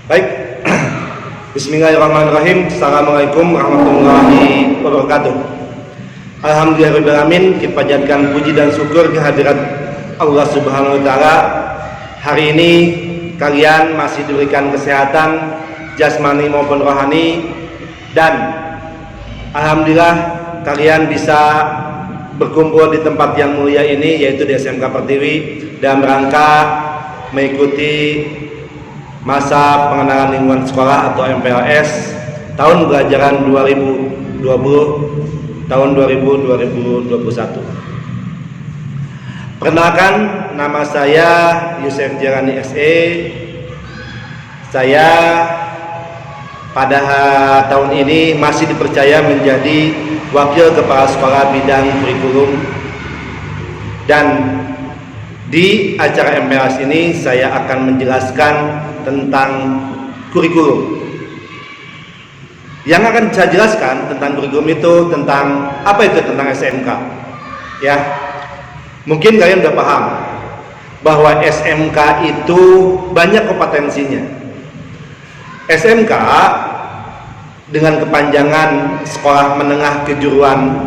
Baik, Bismillahirrahmanirrahim. Assalamualaikum warahmatullahi wabarakatuh. Alhamdulillahirrahmanirrahim. Kita panjatkan puji dan syukur kehadirat Allah Subhanahu wa Ta'ala. Hari ini kalian masih diberikan kesehatan jasmani maupun rohani, dan alhamdulillah kalian bisa berkumpul di tempat yang mulia ini, yaitu di SMK Pertiwi, dalam rangka mengikuti masa pengenalan lingkungan sekolah atau MPLS tahun pelajaran 2020 tahun 2021. Perkenalkan, nama saya Yusef Jalani SE. Saya pada tahun ini masih dipercaya menjadi Wakil Kepala Sekolah Bidang Kurikulum, dan di acara MPLS ini saya akan menjelaskan tentang kurikulum. Yang akan saya jelaskan tentang kurikulum itu tentang apa itu tentang SMK. Ya, mungkin kalian udah paham bahwa SMK itu banyak kompetensinya. SMK dengan kepanjangan Sekolah Menengah Kejuruan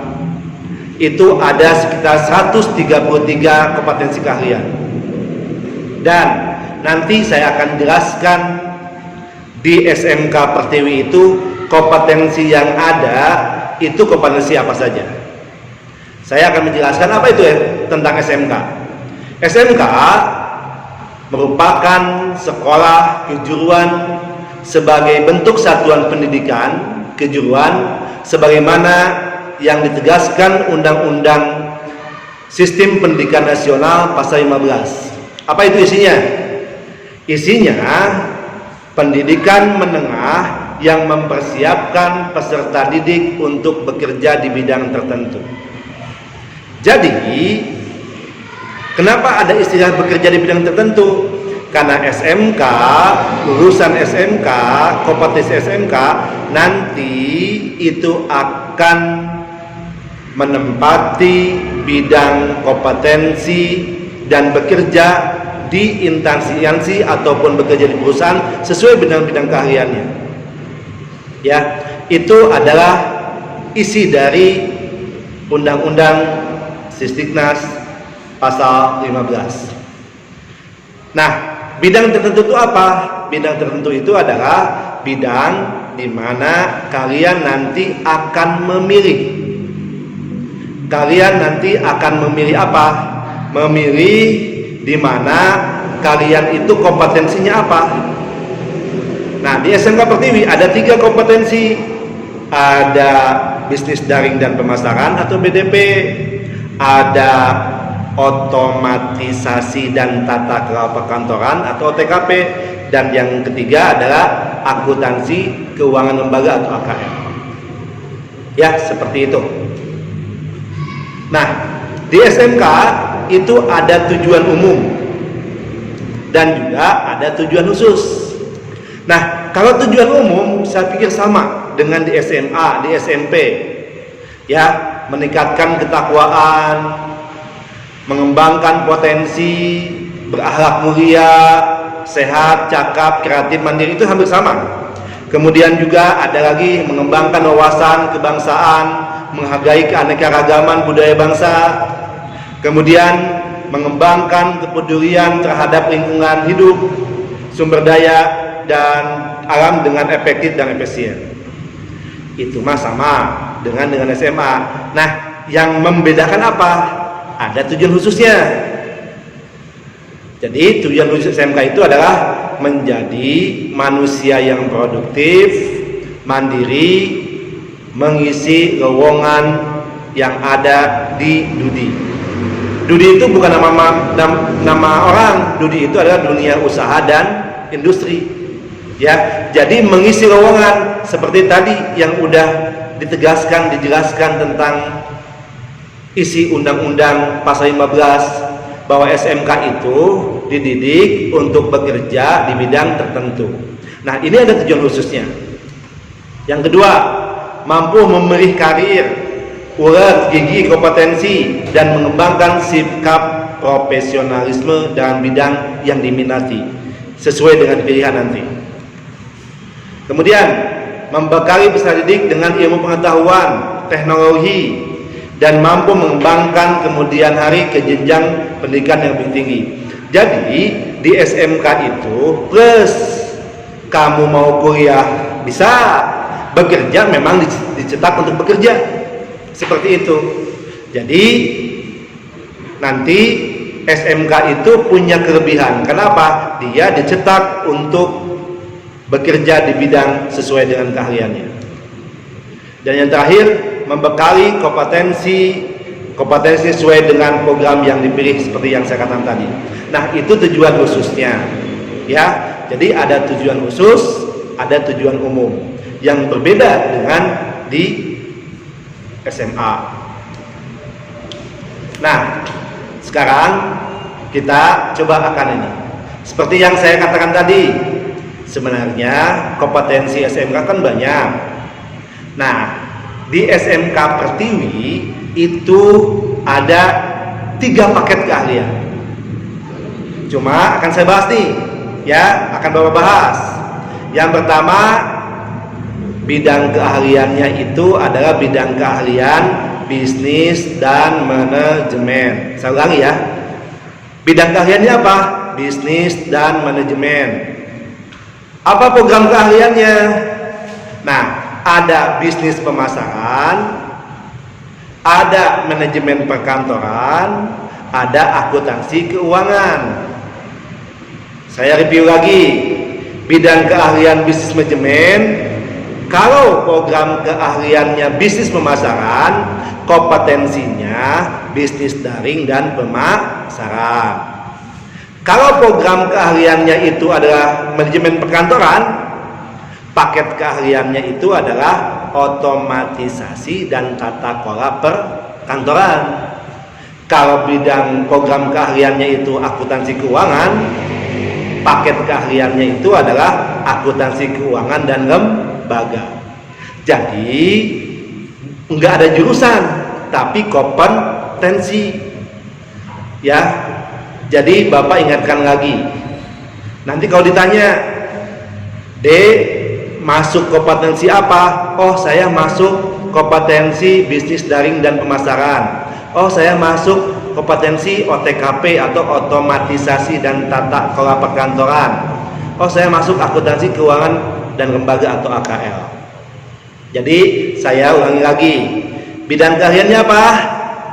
itu ada sekitar 133 kompetensi keahlian, dan nanti saya akan jelaskan di SMK Pertiwi itu kompetensi yang ada itu kompetensi apa saja. Saya akan menjelaskan apa itu tentang SMK. SMK merupakan sekolah kejuruan sebagai bentuk satuan pendidikan kejuruan sebagaimana yang ditegaskan Undang-Undang Sistem Pendidikan Nasional Pasal 15. Apa itu isinya? Isinya pendidikan menengah yang mempersiapkan peserta didik untuk bekerja di bidang tertentu. Jadi, kenapa ada istilah bekerja di bidang tertentu? Karena SMK, lulusan SMK, kompetensi SMK nanti itu akan menempati bidang kompetensi dan bekerja di instansi ataupun bekerja di perusahaan sesuai bidang-bidang keahliannya. Ya, itu adalah isi dari Undang-Undang Sistiknas Pasal 15. Nah, bidang tertentu itu apa? Bidang tertentu itu adalah bidang di mana kalian nanti akan memilih. Kalian nanti akan memilih apa? Memilih di mana kalian itu kompetensinya apa. Nah, di SMK Pertiwi ada 3 kompetensi. Ada bisnis daring dan pemasaran atau BDP, ada otomatisasi dan tata kelola perkantoran atau OTKP, dan yang ketiga adalah akuntansi keuangan lembaga atau AKM. Ya, seperti itu. Nah, di SMK itu ada tujuan umum dan juga ada tujuan khusus. Nah, kalau tujuan umum saya pikir sama dengan di SMA, di SMP. Ya, meningkatkan ketakwaan, mengembangkan potensi, berakhlak mulia, sehat, cakap, kreatif, mandiri, itu hampir sama. Kemudian juga ada lagi mengembangkan wawasan kebangsaan, menghargai keanekaragaman budaya bangsa, kemudian mengembangkan kepedulian terhadap lingkungan hidup, sumber daya dan alam dengan efektif dan efisien. Itu mah sama dengan SMA. Nah, yang membedakan apa? Ada tujuan khususnya. Jadi tujuan khusus SMK itu adalah menjadi manusia yang produktif, mandiri, mengisi lowongan yang ada di Dudi. Dudi itu bukan nama orang. Dudi itu adalah dunia usaha dan industri. Ya, jadi mengisi lowongan seperti tadi yang udah dijelaskan tentang isi Undang-Undang Pasal 15, bahwa SMK itu dididik untuk bekerja di bidang tertentu. Nah, ini ada tujuan khususnya. Yang kedua, mampu memilih karir, ulet, gigi, kompetensi, dan mengembangkan sikap profesionalisme dalam bidang yang diminati sesuai dengan pilihan nanti. Kemudian membekali peserta didik dengan ilmu pengetahuan, teknologi, dan mampu mengembangkan kemudian hari ke jenjang pendidikan yang lebih tinggi. Jadi di SMK itu plus kamu mau kuliah bisa, bekerja memang dicetak untuk bekerja, seperti itu. Jadi nanti SMK itu punya kelebihan. Kenapa? Dia dicetak untuk bekerja di bidang sesuai dengan keahliannya. Dan yang terakhir, membekali kompetensi sesuai dengan program yang dipilih seperti yang saya katakan tadi. Nah, itu tujuan khususnya. Ya, jadi ada tujuan khusus, ada tujuan umum yang berbeda dengan di SMA. Nah, sekarang kita coba akan ini. Seperti yang saya katakan tadi, sebenarnya kompetensi SMK kan banyak. Nah, di SMK Pertiwi itu ada 3 paket keahlian. Cuma akan saya bahas nih, ya, akan Bapak bahas. Yang pertama, bidang keahliannya itu adalah bidang keahlian bisnis dan manajemen. Saya ulangi ya. Bidang keahliannya apa? Bisnis dan manajemen. Apa program keahliannya? Nah, ada bisnis pemasaran, ada manajemen perkantoran, ada akuntansi keuangan. Saya review lagi. Bidang keahlian bisnis manajemen, kalau program keahliannya bisnis pemasaran, kompetensinya bisnis daring dan pemasaran. Kalau program keahliannya itu adalah manajemen perkantoran, paket keahliannya itu adalah otomatisasi dan tata kelola perkantoran. Kalau bidang program keahliannya itu akuntansi keuangan, paket keahliannya itu adalah akuntansi keuangan dan lembaga. Jadi nggak ada jurusan, tapi kompetensi. Ya, jadi Bapak ingatkan lagi. Nanti kalau ditanya, masuk kompetensi apa? Oh, saya masuk kompetensi bisnis daring dan pemasaran. Oh, saya masuk kompetensi OTKP atau otomatisasi dan tata kelola perkantoran. Oh, saya masuk akuntansi keuangan dan lembaga atau AKL. Jadi saya ulangi lagi. Bidang keahliannya apa?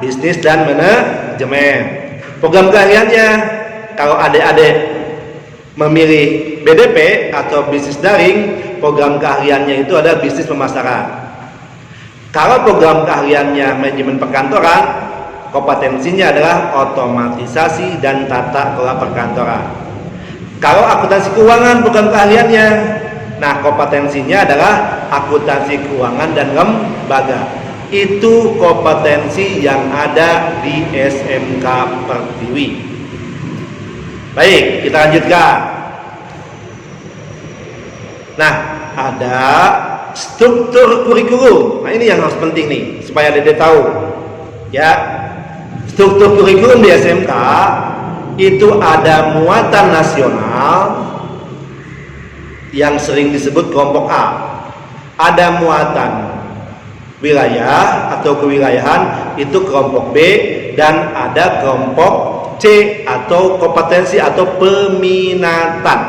Bisnis dan manajemen. Program keahliannya, kalau adik-adik memilih BDP atau bisnis daring, program keahliannya itu adalah bisnis pemasaran. Kalau program keahliannya manajemen perkantoran, kompetensinya adalah otomatisasi dan tata kelola perkantoran. Kalau akuntansi keuangan program keahliannya, nah kompetensinya adalah akuntansi keuangan dan lembaga. Itu kompetensi yang ada di SMK Pertiwi. Baik, kita lanjutkan. Nah, ada struktur kurikulum. Nah, ini yang harus penting nih, supaya Dede tahu. Ya, struktur kurikulum di SMK itu ada muatan nasional yang sering disebut kelompok A. Ada muatan wilayah atau kewilayahan, itu kelompok B, dan ada kelompok C atau kompetensi atau peminatan.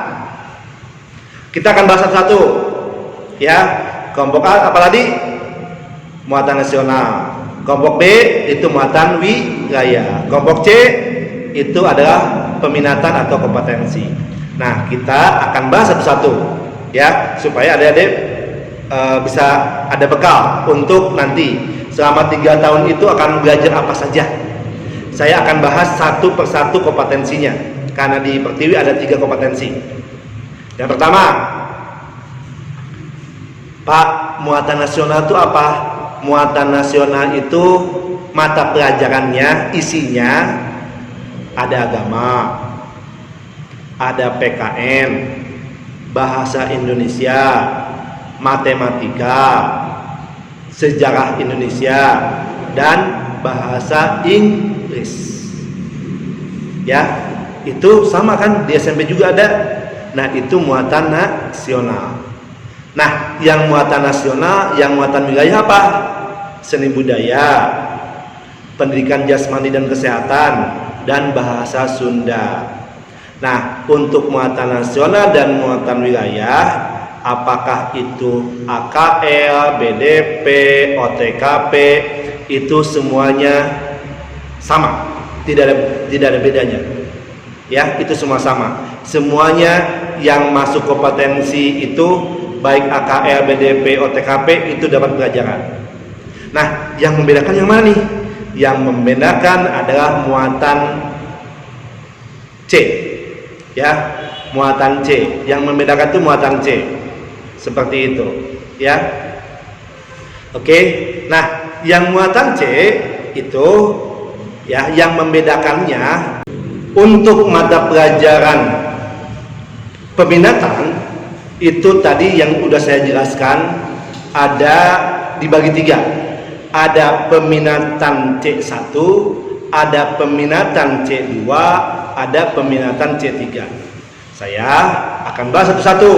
Kita akan bahas satu-satu. Ya, kelompok A apa tadi? Muatan nasional. Kelompok B itu muatan wilayah. Kelompok C itu adalah peminatan atau kompetensi. Nah, kita akan bahas satu-satu ya, supaya adik-adik bisa ada bekal untuk nanti selama 3 tahun itu akan belajar apa saja. Saya akan bahas satu persatu kompetensinya, karena di Pertiwi ada 3 kompetensi. Yang pertama, Pak, muatan nasional itu apa? Muatan nasional itu mata pelajarannya, isinya ada agama, ada PKN, bahasa Indonesia, matematika, sejarah Indonesia, dan bahasa Inggris. Ya, itu sama kan di SMP juga ada. Nah, itu muatan nasional. Nah, yang muatan nasional, yang muatan wilayah apa? Seni budaya, pendidikan jasmani dan kesehatan, dan bahasa Sunda. Nah, untuk muatan nasional dan muatan wilayah, apakah itu AKL, BDP, OTKP, itu semuanya sama, tidak ada bedanya. Ya, itu semua sama. Semuanya yang masuk kompetensi itu baik AKL, BDP, OTKP itu dapat pelajaran. Nah, yang membedakan yang mana nih? Yang membedakan adalah muatan C. Ya, muatan C. Yang membedakan itu muatan C. Seperti itu, ya. Oke. Nah, yang muatan C itu ya, yang membedakannya untuk mata pelajaran peminatan itu tadi yang udah saya jelaskan, ada dibagi 3. Ada peminatan C1, ada peminatan C2, ada peminatan C3. Saya akan bahas satu-satu.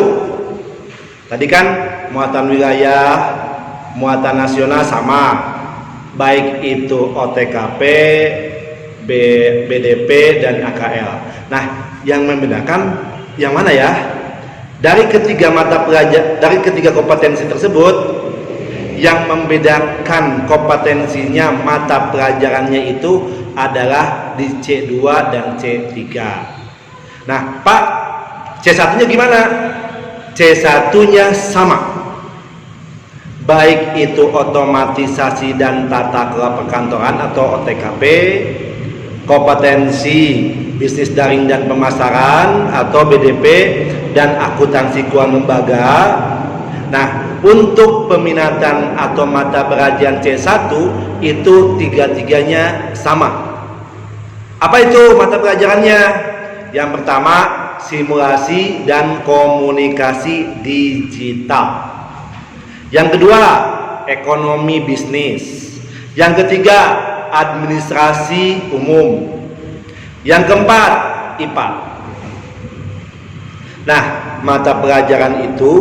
Tadi kan muatan wilayah, muatan nasional sama, baik itu OTKP, BDP, dan AKL. Nah, yang membedakan yang mana ya? Dari ketiga mata pelajaran, dari ketiga kompetensi tersebut, yang membedakan kompetensinya mata pelajarannya itu adalah di C2 dan C3. Nah, Pak, C1-nya gimana? C1-nya sama. Baik itu otomatisasi dan tata kelola perkantoran atau OTKP, kompetensi bisnis daring dan pemasaran atau BDP, dan akuntansi keuangan lembaga. Nah, untuk peminatan atau mata pelajaran C1 itu tiga-tiganya sama. Apa itu mata pelajarannya? Yang pertama, simulasi dan komunikasi digital. Yang kedua, ekonomi bisnis. Yang ketiga, administrasi umum. Yang keempat, IPA. Nah, mata pelajaran itu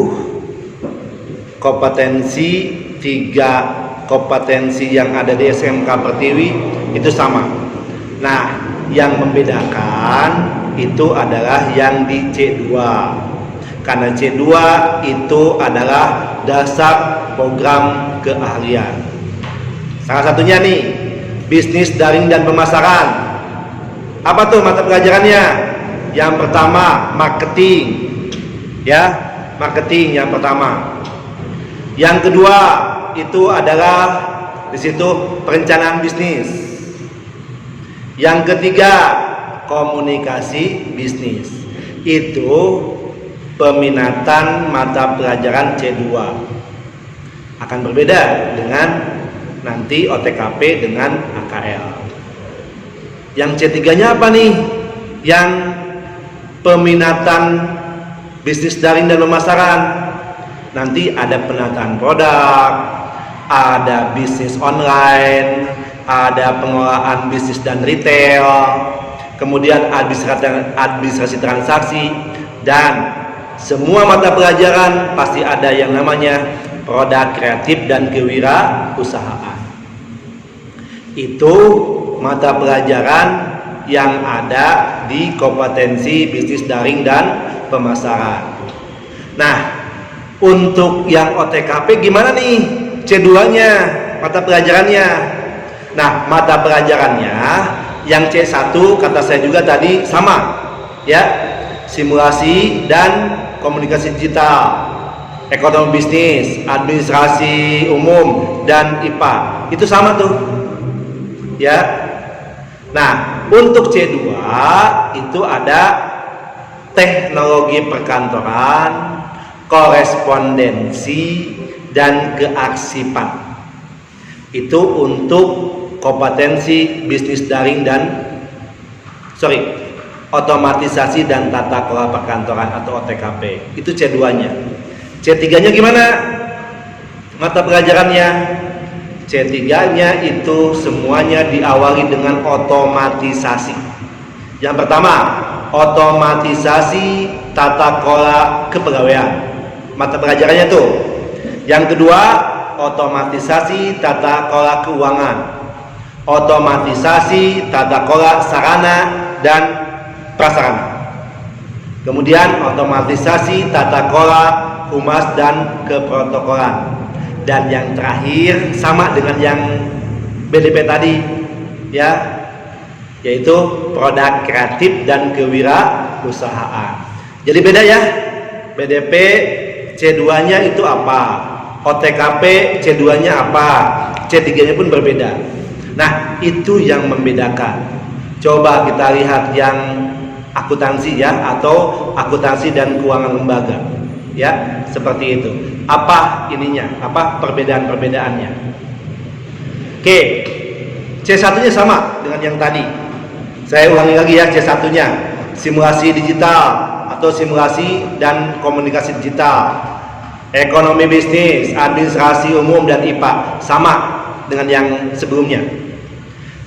kompetensi, 3 kompetensi yang ada di SMK Pertiwi itu sama. Nah, yang membedakan itu adalah yang di C2. Karena C2 itu adalah dasar program keahlian. Salah satunya nih, bisnis daring dan pemasaran. Apa tuh mata pelajarannya? Yang pertama, marketing. Ya, marketing yang pertama. Yang kedua, itu adalah di situ perencanaan bisnis. Yang ketiga, komunikasi bisnis. Itu peminatan mata pelajaran C2. Akan berbeda dengan nanti OTKP dengan AKL. Yang C3-nya apa nih? Yang peminatan bisnis daring dan pemasaran. Nanti ada penataan produk, ada bisnis online, ada pengelolaan bisnis dan retail, kemudian administrasi transaksi, dan semua mata pelajaran pasti ada yang namanya produk kreatif dan kewirausahaan. Itu mata pelajaran yang ada di kompetensi bisnis daring dan pemasaran. Nah, untuk yang OTKP gimana nih C2-nya mata pelajarannya? Nah, mata pelajarannya yang C1 kata saya juga tadi sama, ya, simulasi dan komunikasi digital, ekonomi bisnis, administrasi umum, dan IPA. Itu sama tuh, ya. Nah, untuk C2 itu ada teknologi perkantoran, korespondensi, dan kearsipan. Itu untuk kompetensi bisnis daring dan otomatisasi dan tata kelola perkantoran atau OTKP. Itu C2-nya. C3-nya gimana mata pelajarannya? C3-nya itu semuanya diawali dengan otomatisasi. Yang pertama, otomatisasi tata kelola kepegawaian. mata pelajarannya tuh. Yang kedua, otomatisasi tata kelola keuangan, otomatisasi tata kelola sarana dan prasarana. Kemudian otomatisasi tata kelola humas dan keprotokolan. Dan yang terakhir sama dengan yang BDP tadi, ya, yaitu produk kreatif dan kewirausahaan. Jadi beda ya, BDP C2-nya itu apa, OTKP C2-nya apa, C3-nya pun berbeda. Nah, itu yang membedakan. Coba kita lihat yang akuntansi ya, atau akuntansi dan keuangan lembaga. Ya, seperti itu. Apa ininya? Apa perbedaan-perbedaannya? Oke. C1-nya sama dengan yang tadi. Saya ulangi lagi ya, C1-nya. Simulasi digital atau simulasi dan komunikasi digital. Ekonomi bisnis, administrasi umum dan IPA. Sama dengan yang sebelumnya.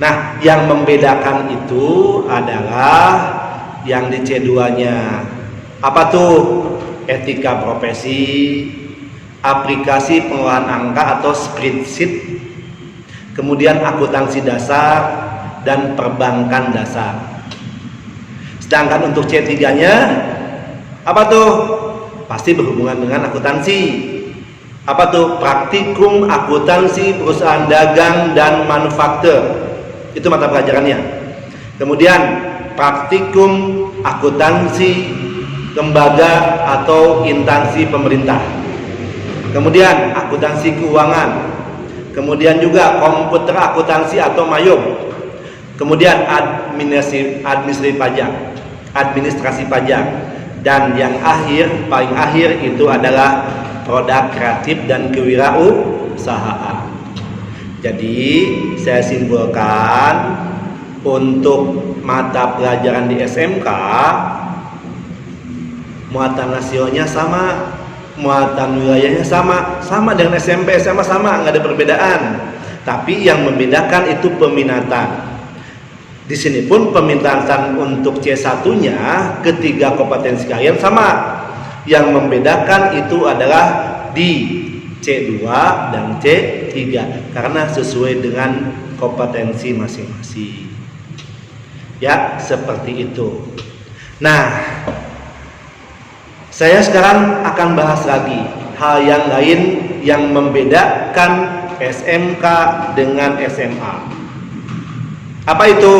Nah, yang membedakan itu adalah yang di C2-nya. Apa tuh? Etika profesi, aplikasi pengolahan angka atau spreadsheet, kemudian akuntansi dasar dan perbankan dasar. Sedangkan untuk C3-nya apa tuh? Pasti berhubungan dengan akuntansi. Apa tuh? Praktikum akuntansi perusahaan dagang dan manufaktur. Itu mata pelajarannya. Kemudian praktikum akuntansi lembaga atau instansi pemerintah. Kemudian akuntansi keuangan. Kemudian juga komputer akuntansi atau mayom. Kemudian administrasi pajak. Dan yang paling akhir itu adalah produk kreatif dan kewirausahaan. Jadi saya simpulkan, untuk mata pelajaran di SMK muatan nasionalnya sama, muatan wilayahnya sama dengan SMP, SMA sama, nggak ada perbedaan. Tapi yang membedakan itu peminatan. Di sini pun peminatan untuk C1-nya ketiga kompetensi kalian sama. Yang membedakan itu adalah di C2 dan C3 karena sesuai dengan kompetensi masing-masing. Ya, seperti itu. Nah, saya sekarang akan bahas lagi hal yang lain yang membedakan SMK dengan SMA. Apa itu?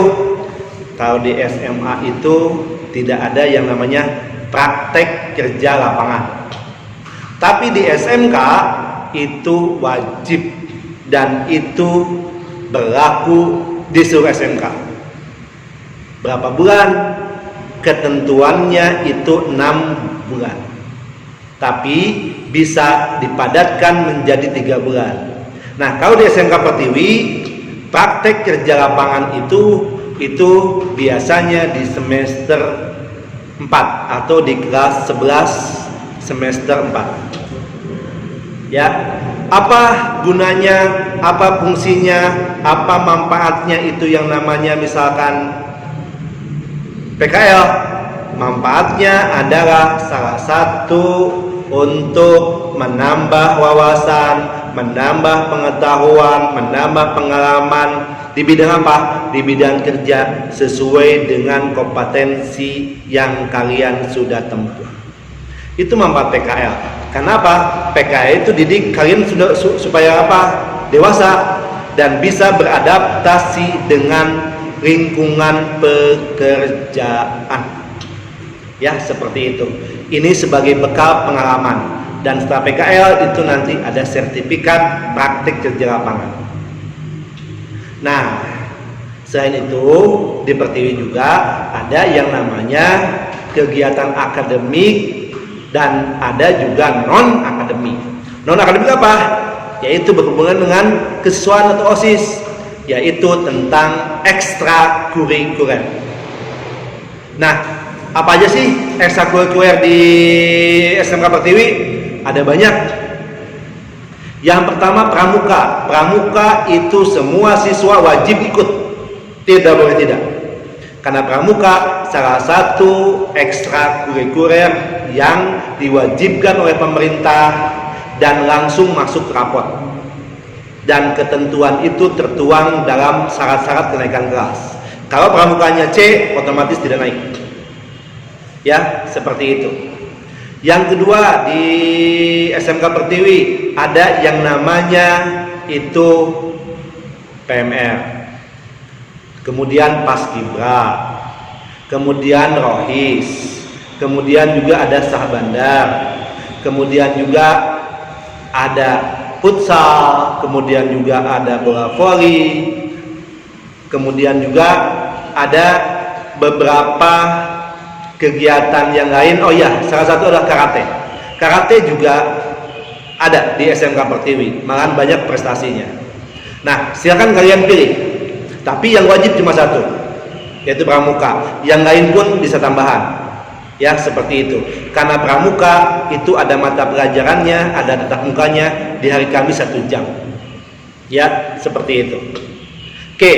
Kalau di SMA itu tidak ada yang namanya praktek kerja lapangan. Tapi di SMK itu wajib dan itu berlaku di seluruh SMK. Berapa bulan? Ketentuannya itu 6 bulan, tapi bisa dipadatkan menjadi 3 bulan. Nah, kalau di SMK Pertiwi praktek kerja lapangan itu biasanya di semester 4 atau di kelas 11 semester 4. Ya, apa gunanya, apa fungsinya, apa manfaatnya itu yang namanya misalkan PKL. Manfaatnya adalah salah satu untuk menambah wawasan, menambah pengetahuan, menambah pengalaman di bidang apa? Di bidang kerja sesuai dengan kompetensi yang kalian sudah tempuh. Itu manfaat PKL. Kenapa? PKL itu didik kalian sudah supaya apa? Dewasa dan bisa beradaptasi dengan lingkungan pekerjaan. Ya, seperti itu. Ini sebagai bekal pengalaman. Dan setelah PKL itu nanti ada sertifikat praktik kerja lapangan. Nah, selain itu di Pertiwi juga ada yang namanya kegiatan akademik dan ada juga non akademik. Non akademik apa? Yaitu berhubungan dengan kesiswaan atau OSIS, yaitu tentang ekstrakurikuler. Nah, apa aja sih ekstrakurikuler di SMK Pertiwi? Ada banyak. Yang pertama Pramuka. Pramuka itu semua siswa wajib ikut, tidak boleh tidak. Karena pramuka salah satu ekstrakurikuler yang diwajibkan oleh pemerintah dan langsung masuk rapot. Dan ketentuan itu tertuang dalam syarat-syarat kenaikan kelas. Kalau pramukanya C, otomatis tidak naik. Ya, seperti itu. Yang kedua, di SMK Pertiwi ada yang namanya itu PMR. Kemudian Paskibra, kemudian Rohis, kemudian juga ada Sahbandar, kemudian juga ada futsal, kemudian juga ada bola voli, kemudian juga ada beberapa kegiatan yang lain. Oh ya, salah satu adalah karate. Karate juga ada di SMK Pertiwi, malahan banyak prestasinya. Nah, silakan kalian pilih. Tapi yang wajib cuma satu, yaitu pramuka. Yang lain pun bisa tambahan. Ya, seperti itu. Karena pramuka itu ada mata pelajarannya, ada tatap mukanya di hari Kamis 1 jam. Ya, seperti itu. Oke.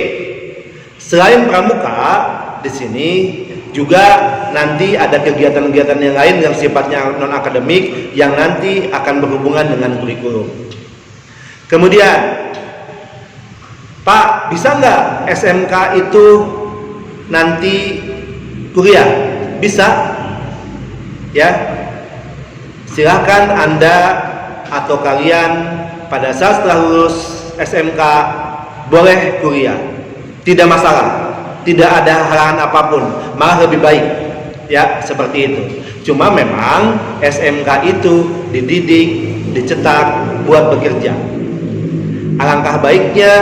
Selain pramuka, di sini juga nanti ada kegiatan-kegiatan yang lain yang sifatnya non akademik yang nanti akan berhubungan dengan kurikulum. Kemudian, Pak, bisa nggak SMK itu nanti kuliah? Bisa, ya. Silahkan Anda atau kalian pada saat setelah lulus SMK boleh kuliah, tidak masalah, tidak ada halangan apapun, malah lebih baik, ya, seperti itu. Cuma memang SMK itu dididik, dicetak buat bekerja. Alangkah baiknya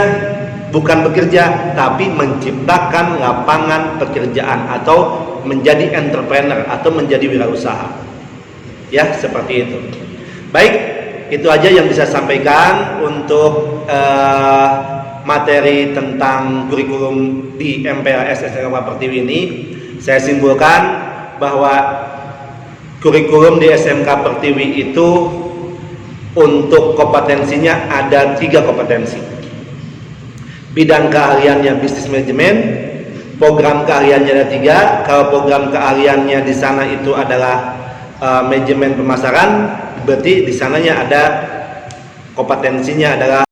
bukan bekerja, tapi menciptakan lapangan pekerjaan atau menjadi entrepreneur atau menjadi wirausaha. Ya, seperti itu. Baik, itu aja yang bisa sampaikan untuk materi tentang kurikulum di MPLS SMK Pertiwi ini. Saya simpulkan bahwa kurikulum di SMK Pertiwi itu untuk kompetensinya ada 3 kompetensi. Bidang keahliannya bisnis manajemen, program keahliannya ada 3. Kalau program keahliannya di sana itu adalah manajemen pemasaran, berarti di sananya ada kompetensinya adalah